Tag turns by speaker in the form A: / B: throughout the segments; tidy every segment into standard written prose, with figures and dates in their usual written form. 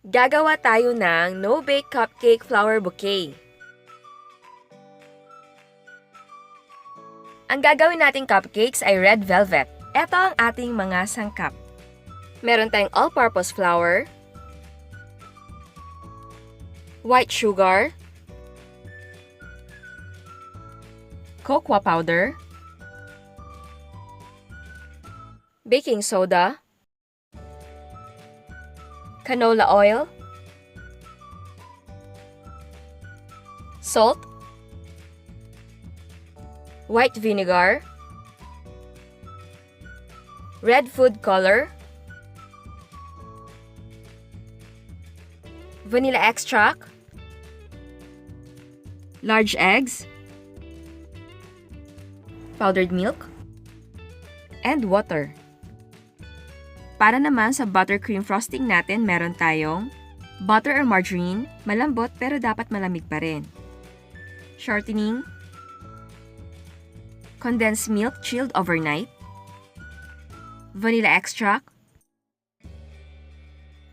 A: Gagawa tayo ng no-bake cupcake flower bouquet. Ang gagawin nating cupcakes ay red velvet. Ito ang ating mga sangkap. Meron tayong all-purpose flour, white sugar, cocoa powder, baking soda, canola oil, salt, white vinegar, red food color, vanilla extract, large eggs, powdered milk, and water. Para naman sa buttercream frosting natin, meron tayong butter or margarine, malambot pero dapat malamig pa rin. Shortening, condensed milk chilled overnight, vanilla extract,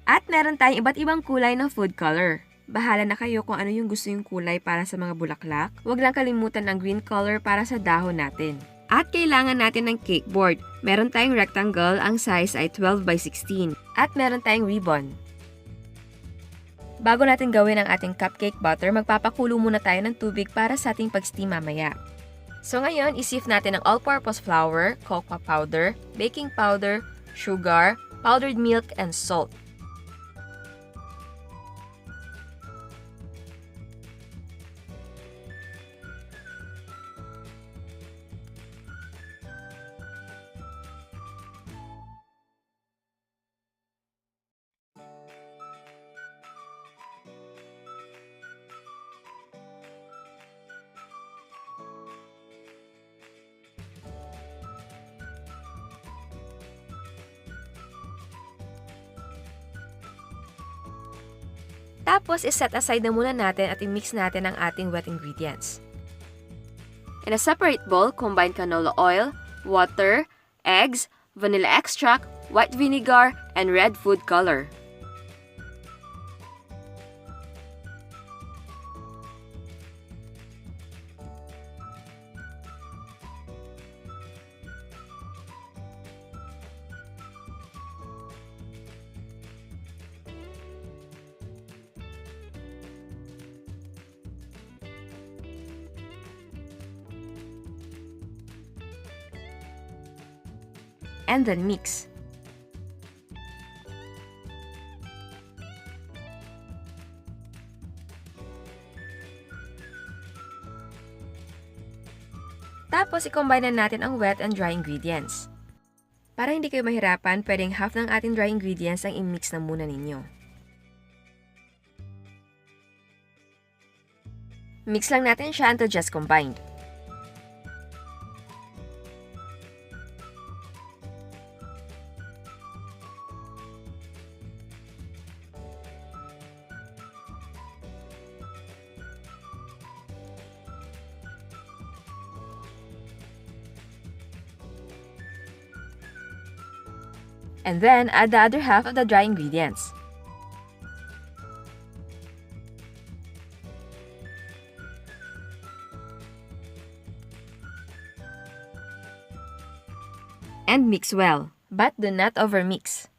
A: at meron tayong iba't ibang kulay ng food color. Bahala na kayo kung ano yung gusto yung kulay para sa mga bulaklak. Huwag lang kalimutan ang green color para sa dahon natin. At kailangan natin ng cake board. Meron tayong rectangle, ang size ay 12 by 16. At meron tayong ribbon. Bago natin gawin ang ating cupcake batter, magpapakulo muna tayo ng tubig para sa ating pag-steam mamaya. So ngayon, isift natin ang all-purpose flour, cocoa powder, baking powder, sugar, powdered milk, and salt. Tapos, iset aside na muna natin at i-mix natin ang ating wet ingredients. In a separate bowl, combine canola oil, water, eggs, vanilla extract, white vinegar, and red food color. And then mix. Tapos, i-combine na natin ang wet and dry ingredients. Para hindi kayo mahirapan, pwedeng half ng ating dry ingredients ang i-mix na muna ninyo. Mix lang natin siya until just combined. And then, add the other half of the dry ingredients. And mix well, but do not overmix.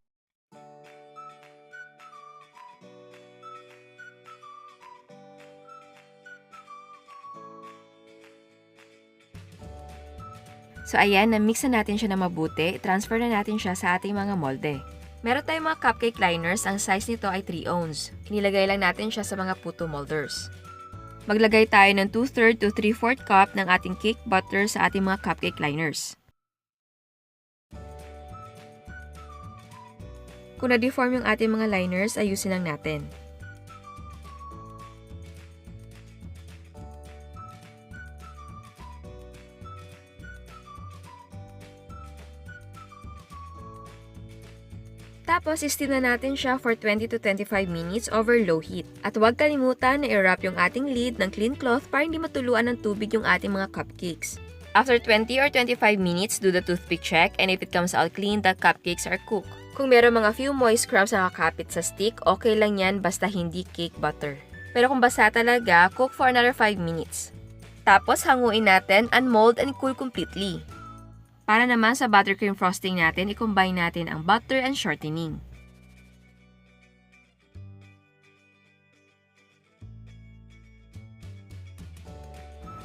A: So ayan, na-mix na natin siya na mabuti. Transfer na natin siya sa ating mga molde. Meron tayong mga cupcake liners. Ang size nito ay 3 ounce. Inilagay lang natin siya sa mga puto molders. Maglagay tayo ng 2/3 to 3/4 cup ng ating cake butter sa ating mga cupcake liners. Kung na-deform yung ating mga liners, ayusin lang natin. Tapos, i-steam na natin siya for 20 to 25 minutes over low heat. At huwag kalimutan na i-wrap yung ating lid ng clean cloth para hindi matuluan ng tubig yung ating mga cupcakes. After 20 or 25 minutes, do the toothpick check, and if it comes out clean, the cupcakes are cooked. Kung meron mga few moist crumbs na nakakapit sa stick, okay lang yan basta hindi cake butter. Pero kung basa talaga, cook for another 5 minutes. Tapos hanguin natin, unmold and cool completely. Para naman sa buttercream frosting natin, i-combine natin ang butter and shortening.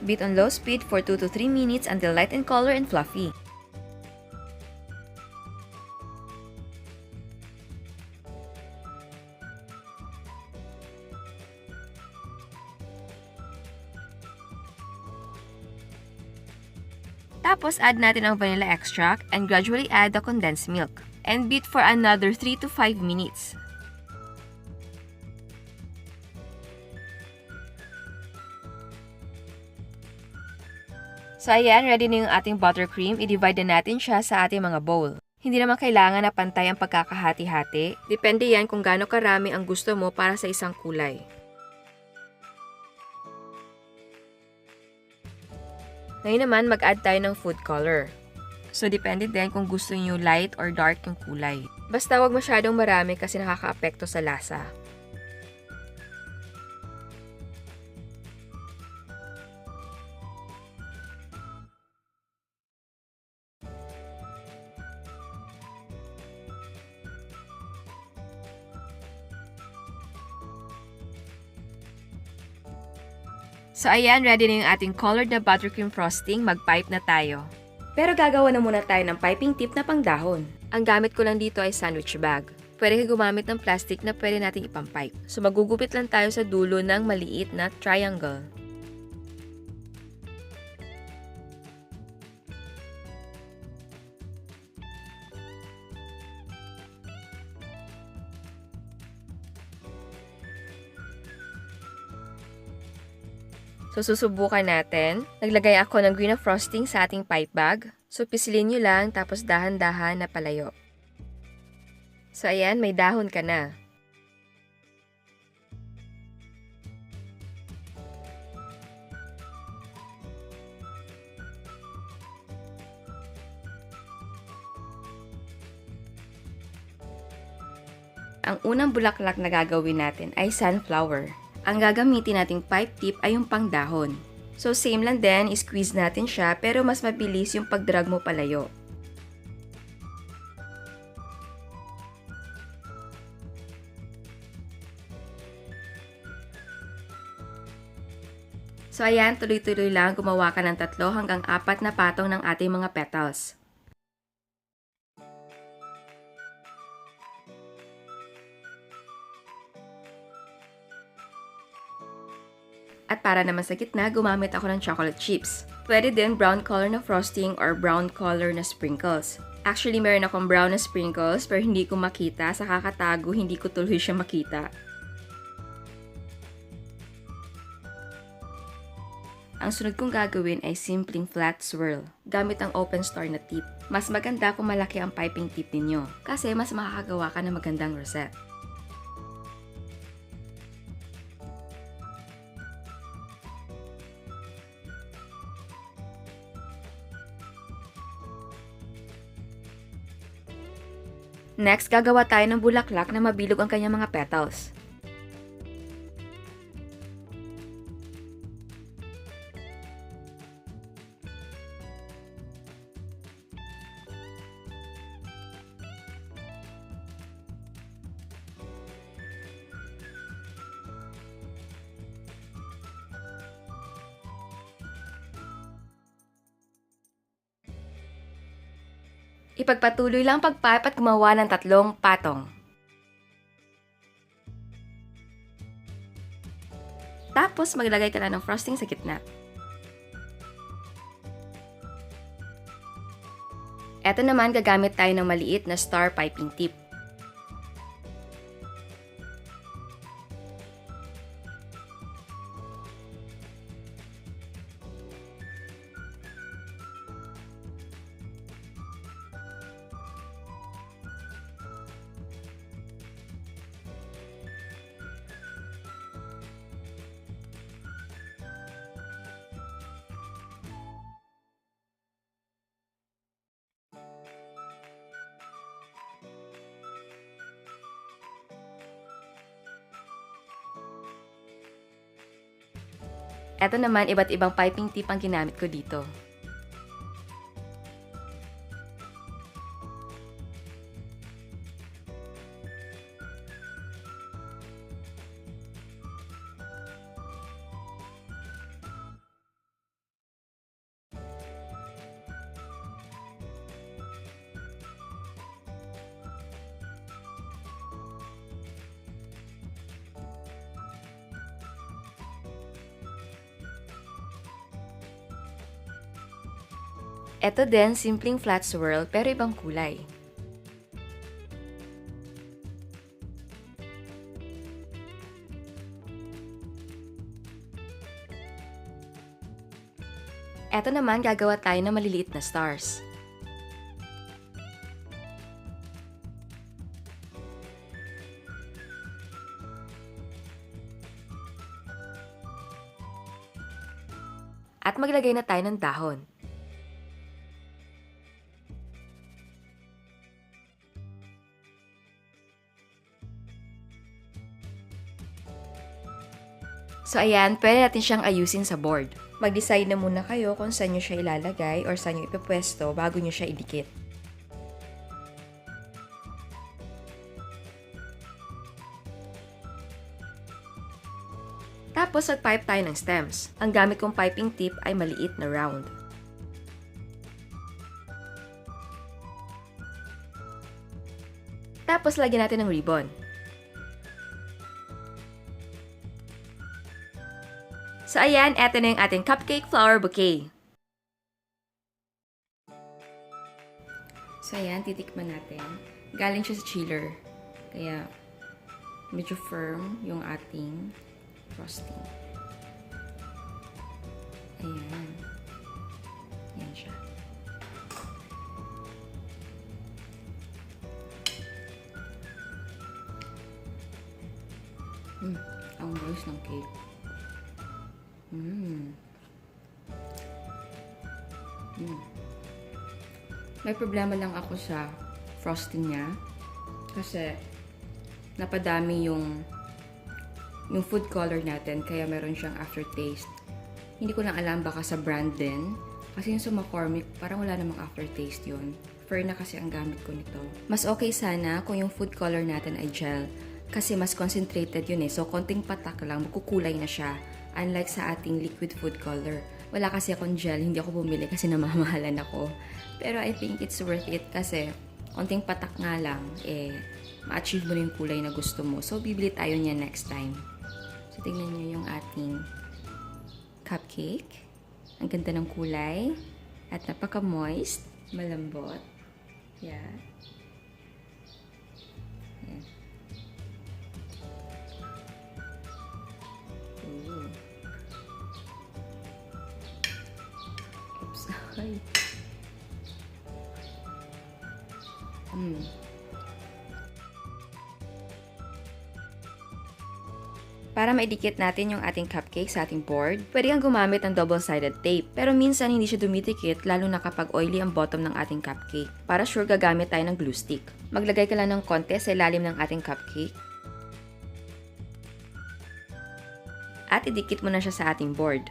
A: Beat on low speed for 2 to 3 minutes until light in color and fluffy. Tapos add natin ang vanilla extract and gradually add the condensed milk. And beat for another 3 to 5 minutes. So ayan, ready na yung ating buttercream. I-divide na natin siya sa ating mga bowl. Hindi naman kailangan na pantay ang pagkakahati-hati. Depende yan kung gaano karami ang gusto mo para sa isang kulay. Ngayon naman, mag-add tayo ng food color. So depende din kung gusto niyo light or dark yung kulay. Basta wag masyadong marami kasi nakaka-apekto sa lasa. So ayan, ready na yung ating colored na buttercream frosting, mag-pipe na tayo. Pero gagawa na muna tayo ng piping tip na pangdahon. Ang gamit ko lang dito ay sandwich bag. Pwede ka gumamit ng plastic na pwede nating ipang-pipe. So magugupit lang tayo sa dulo ng maliit na triangle. So, susubukan natin. Naglagay ako ng green na frosting sa ating pipe bag. So, pisilin nyo lang tapos dahan-dahan na palayo. So, ayan, may dahon ka na. Ang unang bulaklak na gagawin natin ay sunflower. Ang gagamitin nating pipe tip ay yung pangdahon. So same lang din, squeeze natin siya pero mas mabilis yung pagdrag mo palayo. So ayan, tuloy-tuloy lang gumawa ka ng 3 hanggang 4 na patong ng ating mga petals. At para naman sa gitna, gumamit ako ng chocolate chips. Pwede din brown color na frosting or brown color na sprinkles. Actually, meron akong brown na sprinkles pero hindi ko makita. Sa kakatago, hindi ko tuloy siya makita. Ang sunod kong gagawin ay simpleng flat swirl, gamit ang open star na tip. Mas maganda kung malaki ang piping tip ninyo, kasi mas makakagawa ka ng magandang rosette. Next, gagawa tayo ng bulaklak na mabilog ang kanyang mga petals. Ipagpatuloy lang pagpipe at gumawa ng 3 patong. Tapos maglagay ka na ng frosting sa gitna. Eto naman, gagamit tayo ng maliit na star piping tip. Eto naman, iba't ibang piping tip ang ginamit ko dito. Eto din, simpleng flat swirl pero ibang kulay. Eto naman, gagawa tayo ng maliliit na stars. At maglagay na tayo ng dahon. So ayan, pwede natin siyang ayusin sa board. Mag-decide na muna kayo kung saan nyo siya ilalagay or saan nyo ipepwesto bago nyo siya idikit. Tapos mag-pipe tayo ng stems. Ang gamit kong piping tip ay maliit na round. Tapos lagyan natin ng ribbon. So ayan, eto na yung ating cupcake flower bouquet. So ayan, titikman natin. Galing siya sa chiller. Kaya medyo firm yung ating frosting. Ayan. Ayan siya. Ang nice ng cake. May problema lang ako sa frosting niya kasi napadami yung food color natin kaya meron siyang aftertaste. Hindi ko lang alam baka sa brand din kasi yung sa McCormick parang wala namang aftertaste yun. Fair na kasi ang gamit ko nito. Mas okay sana kung yung food color natin ay gel kasi mas concentrated yun eh. So konting patak lang, magkukulay na siya. Unlike sa ating liquid food color. Wala kasi akong gel, hindi ako bumili kasi namamahalan ako. Pero I think it's worth it kasi konting patak nga lang, ma-achieve mo na yung kulay na gusto mo. So, bibili tayo niya next time. So, tingnan nyo yung ating cupcake. Ang ganda ng kulay. At napaka-moist, malambot. Yeah. Yeah. Oops. Ay. Para maidikit natin yung ating cupcake sa ating board, pwede kang gumamit ng double-sided tape. Pero minsan hindi siya dumidikit lalo na kapag oily ang bottom ng ating cupcake. Para sure gagamit tayo ng glue stick. Maglagay ka lang ng konti sa ilalim ng ating cupcake. At idikit mo na siya sa ating board.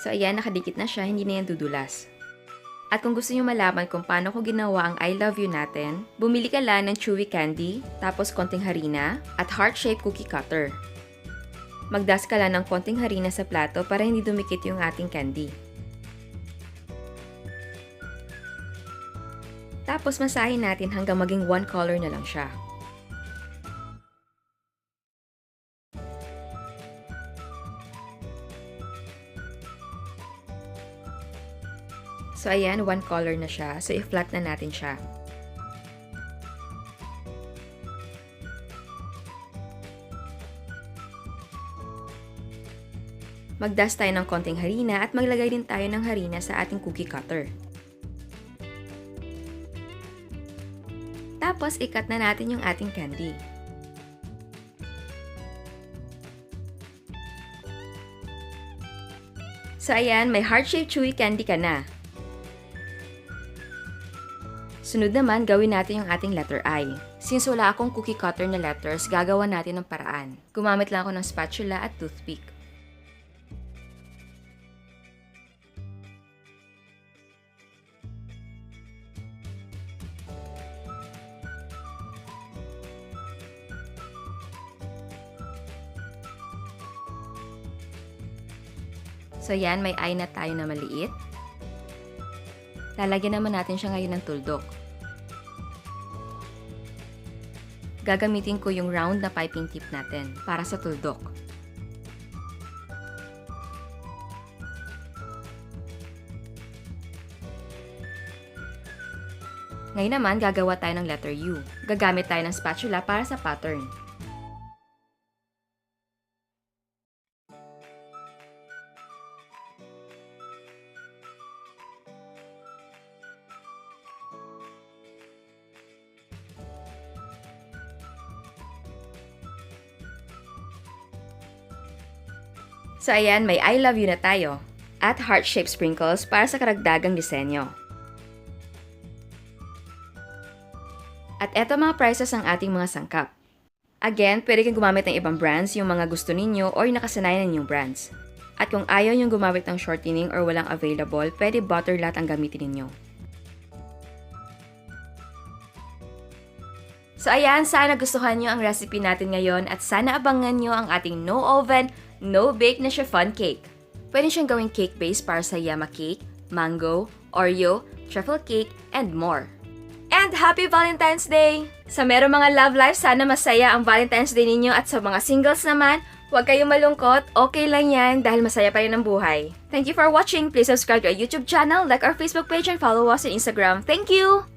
A: So ayan, nakadikit na siya, hindi na yan dudulas. At kung gusto nyo malaman kung paano ko ginawa ang I love you natin, bumili ka lang ng chewy candy, tapos konting harina, at heart-shaped cookie cutter. Magdas ka lang ng konting harina sa plato para hindi dumikit yung ating candy. Tapos masahin natin hanggang maging one color na lang siya. So ayan, one color na siya. So i-flat na natin siya. Magdust tayo ng konting harina at maglagay din tayo ng harina sa ating cookie cutter. Tapos i-cut na natin yung ating candy. So ayan, may heart-shaped chewy candy ka na. Sunod naman, gawin natin yung ating letter I. Since wala akong cookie cutter na letters, gagawa natin ng paraan. Gumamit lang ako ng spatula at toothpick. So yan, may eye na tayo na maliit. Lalagyan naman natin siya ngayon ng tuldok. Gagamitin ko yung round na piping tip natin para sa tuldok. Ngayon naman, gagawa tayo ng letter U. Gagamit tayo ng spatula para sa pattern. So ayan, may I love you na tayo. At heart-shaped sprinkles para sa karagdagang disenyo. At eto mga prices ang ating mga sangkap. Again, pwede kang gumamit ng ibang brands, yung mga gusto ninyo or nakasanayan ninyong brands. At kung ayaw nyong gumamit ng shortening or walang available, pwede butter lahat ang gamitin ninyo. So ayan, sana gustuhan nyo ang recipe natin ngayon at sana abangan nyo ang ating no oven, no bake na chiffon cake. Pwede siyang gawing cake base para sa yama cake, mango, Oreo, truffle cake, and more. And happy Valentine's Day! Sa merong mga love life, sana masaya ang Valentine's Day ninyo at sa mga singles naman, huwag kayong malungkot, okay lang yan dahil masaya pa rin ang buhay. Thank you for watching. Please subscribe to our YouTube channel, like our Facebook page, and follow us on Instagram. Thank you!